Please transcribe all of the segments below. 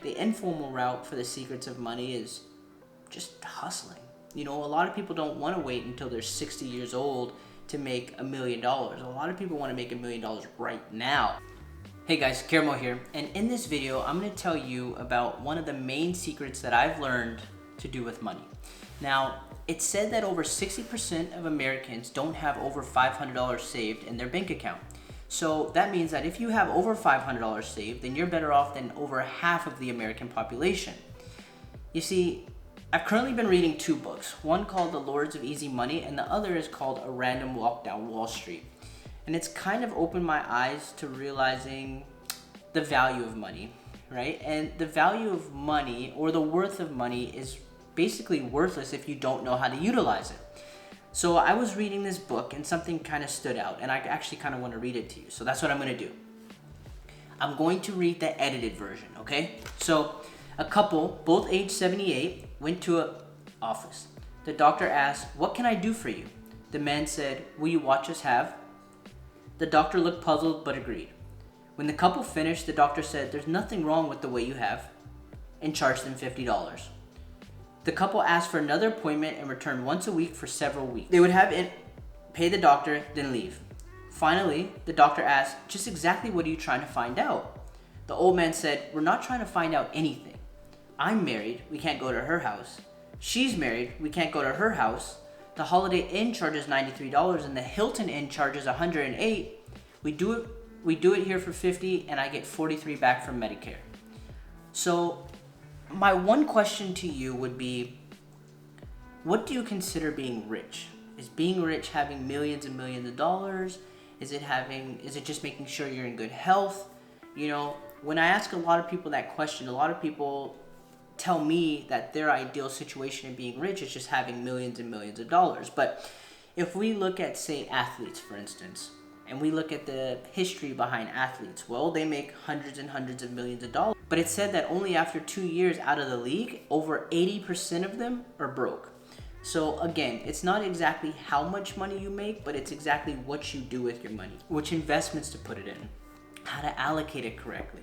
the informal route for the secrets of money is just hustling. You know, a lot of people don't want to wait until they're 60 years old to make $1 million. A lot of people want to make $1 million right now. Hey guys, Guillermo here, and in this video, I'm going to tell you about one of the main secrets that I've learned to do with money. Now, it's said that over 60% of Americans don't have over $500 saved in their bank account. So that means that if you have over $500 saved, then you're better off than over half of the American population. You see, I've currently been reading two books, one called The Lords of Easy Money and the other is called A Random Walk Down Wall Street. And it's kind of opened my eyes to realizing the value of money, right? And the value of money, or the worth of money, is basically worthless if you don't know how to utilize it. So I was reading this book and something kind of stood out, and I actually kind of want to read it to you. So that's what I'm going to do. I'm going to read the edited version, okay? So a couple, both age 78, went to an office. The doctor asked, "What can I do for you?" The man said, "Will you watch us have?" The doctor looked puzzled but agreed. When the couple finished, the doctor said, "There's nothing wrong with the way you have," and charged them $50. The couple asked for another appointment and returned once a week for several weeks. They would have it, pay the doctor, then leave. Finally, the doctor asked, "Just exactly what are you trying to find out?" The old man said, "We're not trying to find out anything. I'm married, we can't go to her house. She's married, we can't go to her house. The Holiday Inn charges $93 and the Hilton Inn charges $108. We do it here for $50 and I get $43 back from Medicare." So my one question to you would be, what do you consider being rich? Is being rich having millions and millions of dollars? Is it just making sure you're in good health? You know, when I ask a lot of people that question, a lot of people tell me that their ideal situation in being rich is just having millions and millions of dollars. But if we look at, say, athletes, for instance, and we look at the history behind athletes, well, they make hundreds and hundreds of millions of dollars. But it's said that only after 2 years out of the league, over 80% of them are broke. So again, it's not exactly how much money you make, but it's exactly what you do with your money, which investments to put it in, how to allocate it correctly.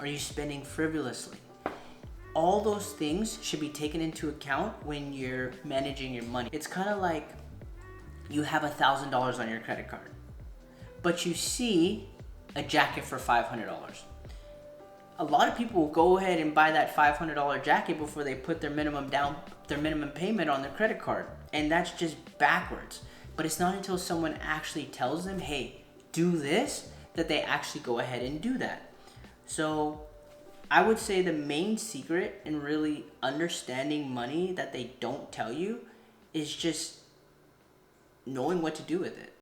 Are you spending frivolously? All those things should be taken into account when you're managing your money. It's kind of like you have $1,000 on your credit card, but you see a jacket for $500. A lot of people will go ahead and buy that $500 jacket before they put their minimum payment on their credit card. And that's just backwards. But it's not until someone actually tells them, "Hey, do this," that they actually go ahead and do that. So I would say the main secret in really understanding money that they don't tell you is just knowing what to do with it.